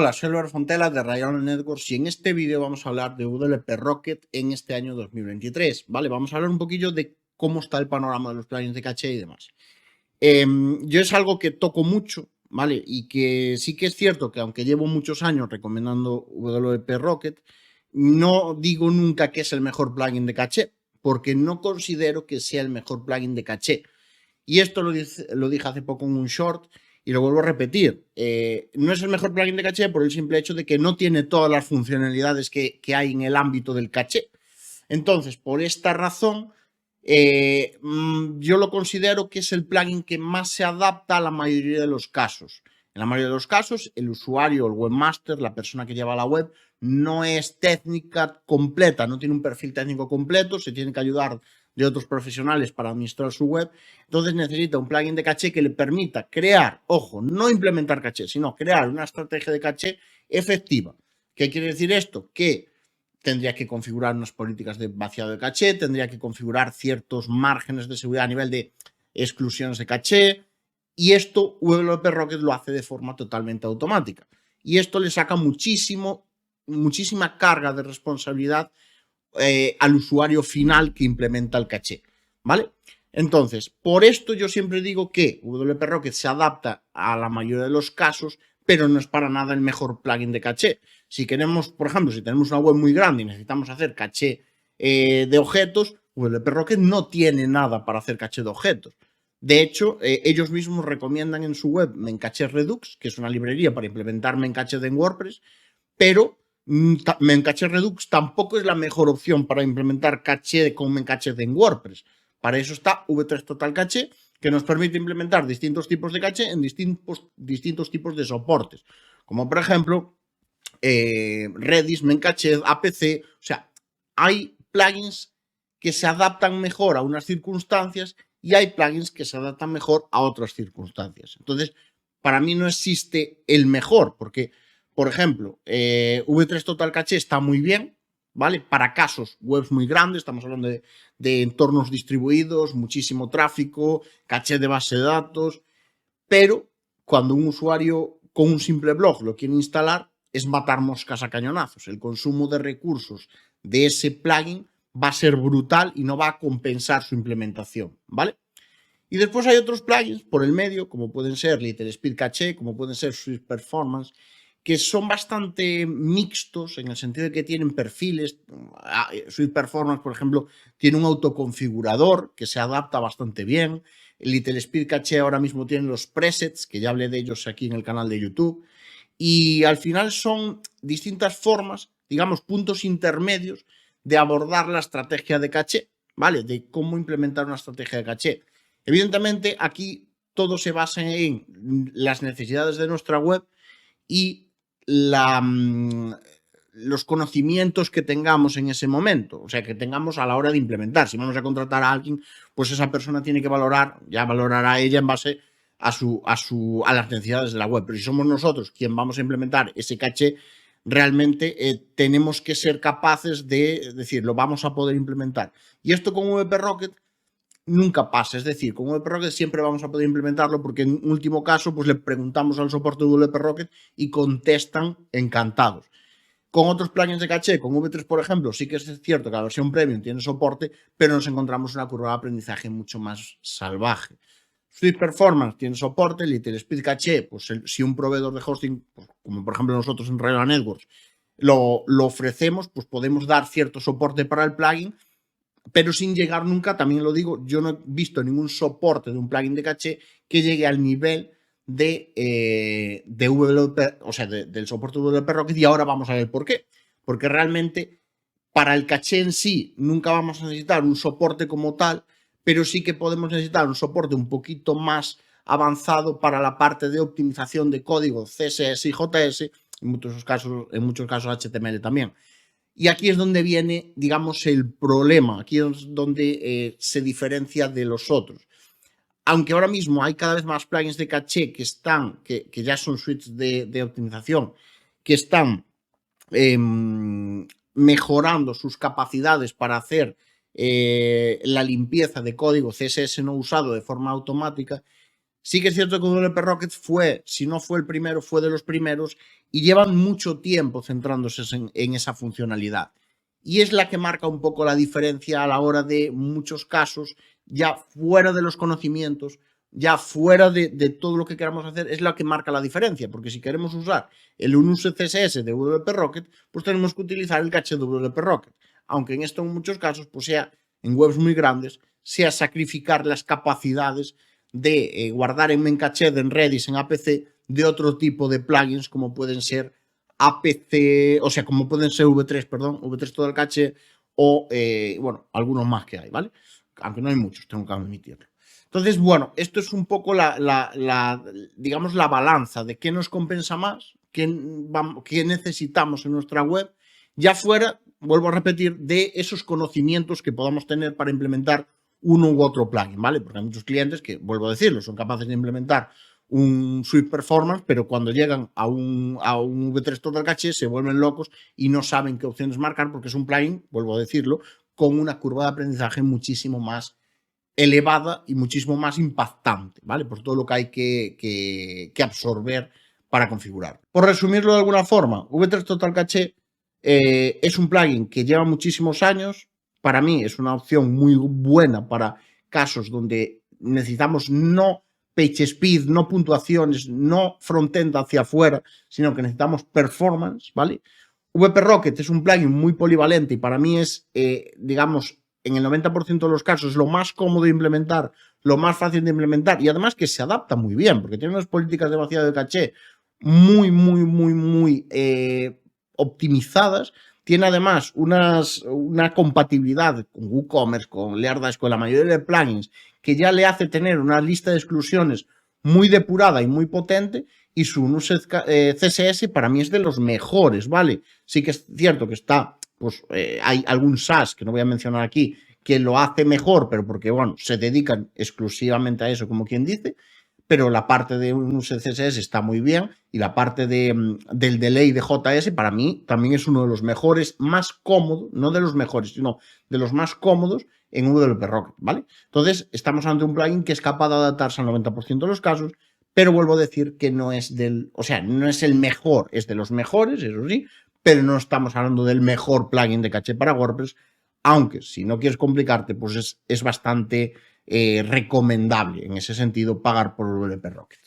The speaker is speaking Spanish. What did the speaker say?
Hola, soy Álvaro Fontela de Rayon Networks y en este vídeo vamos a hablar de WP Rocket en este año 2023, ¿vale? Vamos a hablar un poquillo de cómo está el panorama de los plugins de caché y demás. Yo es algo que toco mucho, ¿vale? Y que sí que es cierto que aunque llevo muchos años recomendando WP Rocket, no digo nunca que es el mejor plugin de caché, porque no considero que sea el mejor plugin de caché. Y esto lo dije hace poco en un short y lo vuelvo a repetir. No es el mejor plugin de caché por el simple hecho de que no tiene todas las funcionalidades que hay en el ámbito del caché. Entonces, por esta razón, yo lo considero que es el plugin que más se adapta a la mayoría de los casos. En la mayoría de los casos, el usuario, el webmaster, la persona que lleva la web, no es técnica completa, no tiene un perfil técnico completo, se tiene que ayudar de otros profesionales para administrar su web. Entonces necesita un plugin de caché que le permita crear, ojo, no implementar caché, sino crear una estrategia de caché efectiva. ¿Qué quiere decir esto? Que tendría que configurar unas políticas de vaciado de caché, tendría que configurar ciertos márgenes de seguridad a nivel de exclusiones de caché, y esto WP Rocket lo hace de forma totalmente automática. Y esto le saca muchísima carga de responsabilidad al usuario final que implementa el caché, ¿vale? Entonces, por esto yo siempre digo que WP Rocket se adapta a la mayoría de los casos, pero no es para nada el mejor plugin de caché. Si queremos, por ejemplo, si tenemos una web muy grande y necesitamos hacer caché de objetos, WP Rocket no tiene nada para hacer caché de objetos. De hecho, ellos mismos recomiendan en su web Memcache Redux, que es una librería para implementar Memcache en WordPress, pero Memcache Redux tampoco es la mejor opción para implementar caché con Memcache en WordPress. Para eso está V3 Total Caché, que nos permite implementar distintos tipos de caché en distintos tipos de soportes. Como por ejemplo, Redis, Memcache, APC. O sea, hay plugins que se adaptan mejor a unas circunstancias y hay plugins que se adaptan mejor a otras circunstancias. Entonces, para mí no existe el mejor, porque por ejemplo, V3 Total Caché está muy bien, ¿vale? Para casos webs muy grandes, estamos hablando de entornos distribuidos, muchísimo tráfico, caché de base de datos, pero cuando un usuario con un simple blog lo quiere instalar, es matar moscas a cañonazos. El consumo de recursos de ese plugin va a ser brutal y no va a compensar su implementación, ¿vale? Y después hay otros plugins por el medio, como pueden ser Little Speed Caché, como pueden ser Swift Performance, que son bastante mixtos en el sentido de que tienen perfiles. Swift Performance, por ejemplo, tiene un autoconfigurador que se adapta bastante bien. Little Speed Caché ahora mismo tiene los presets, que ya hablé de ellos aquí en el canal de YouTube. Y al final son distintas formas, digamos, puntos intermedios de abordar la estrategia de caché, ¿vale? De cómo implementar una estrategia de caché. Evidentemente, aquí todo se basa en las necesidades de nuestra web y los conocimientos que tengamos en ese momento, o sea, que tengamos a la hora de implementar. Si vamos a contratar a alguien, pues esa persona tiene que valorar, ya valorará ella en base a las necesidades de la web. Pero si somos nosotros quien vamos a implementar ese caché, realmente tenemos que ser capaces de decir, lo vamos a poder implementar. Y esto con WP Rocket nunca pasa. Es decir, con WP Rocket siempre vamos a poder implementarlo porque en último caso pues le preguntamos al soporte de WP Rocket y contestan encantados. Con otros plugins de caché, con V3 por ejemplo, sí que es cierto que la versión premium tiene soporte, pero nos encontramos una curva de aprendizaje mucho más salvaje. Swift Performance tiene soporte, Little Speed Caché, pues si un proveedor de hosting, pues, como por ejemplo nosotros en Rayon Networks, lo ofrecemos, pues podemos dar cierto soporte para el plugin, pero sin llegar nunca, también lo digo, yo no he visto ningún soporte de un plugin de caché que llegue al nivel de WP, o sea, del soporte de WP Rocket, y ahora vamos a ver por qué. Porque realmente para el caché en sí nunca vamos a necesitar un soporte como tal, pero sí que podemos necesitar un soporte un poquito más avanzado para la parte de optimización de código CSS y JS, en muchos casos HTML también. Y aquí es donde viene, digamos, el problema, aquí es donde se diferencia de los otros. Aunque ahora mismo hay cada vez más plugins de caché que están, que ya son suites de optimización, que están mejorando sus capacidades para hacer la limpieza de código CSS no usado de forma automática, Sí que es cierto que WP Rocket fue, si no fue el primero, fue de los primeros y llevan mucho tiempo centrándose en esa funcionalidad. Y es la que marca un poco la diferencia a la hora de muchos casos, ya fuera de los conocimientos, ya fuera de todo lo que queramos hacer, es la que marca la diferencia. Porque si queremos usar el unuse CSS de WP Rocket, pues tenemos que utilizar el caché de WP Rocket. Aunque en esto en muchos casos, pues sea en webs muy grandes, sea sacrificar las capacidades de guardar en Memcached, en Redis, en APC, de otro tipo de plugins como pueden ser APC, o sea, como pueden ser V3, perdón, V3 todo el caché o, bueno, algunos más que hay, ¿vale? Aunque no hay muchos, tengo que admitirlo. Entonces, bueno, esto es un poco digamos, la balanza de qué nos compensa más, qué necesitamos en nuestra web, ya fuera, vuelvo a repetir, de esos conocimientos que podamos tener para implementar uno u otro plugin, ¿vale? Porque hay muchos clientes que, vuelvo a decirlo, son capaces de implementar un Swift Performance, pero cuando llegan a un V3 Total Cache se vuelven locos y no saben qué opciones marcar porque es un plugin, vuelvo a decirlo, con una curva de aprendizaje muchísimo más elevada y muchísimo más impactante, ¿vale? Por todo lo que hay que absorber para configurar. Por resumirlo de alguna forma, V3 Total Cache es un plugin que lleva muchísimos años. Para mí es una opción muy buena para casos donde necesitamos no page speed, no puntuaciones, no frontend hacia afuera, sino que necesitamos performance, ¿vale? WP Rocket es un plugin muy polivalente y para mí es, digamos, en el 90% de los casos es lo más cómodo de implementar, lo más fácil de implementar y además que se adapta muy bien porque tiene unas políticas de vaciado de caché muy optimizadas. Tiene además una compatibilidad con WooCommerce, con Leardash, con la mayoría de plugins que ya le hace tener una lista de exclusiones muy depurada y muy potente y su CSS para mí es de los mejores, ¿vale? Sí que es cierto que está, pues hay algún SaaS que no voy a mencionar aquí que lo hace mejor, pero porque, bueno, se dedican exclusivamente a eso, como quien dice, pero la parte de un CSS está muy bien y la parte del delay de JS para mí también es uno de los mejores, más cómodos, no de los mejores, sino de los más cómodos en WP Rocket, ¿vale? Entonces, estamos ante un plugin que es capaz de adaptarse al 90% de los casos, pero vuelvo a decir que no es no es el mejor, es de los mejores, eso sí, pero no estamos hablando del mejor plugin de caché para WordPress, aunque si no quieres complicarte, pues es bastante recomendable en ese sentido pagar por WP Rocket.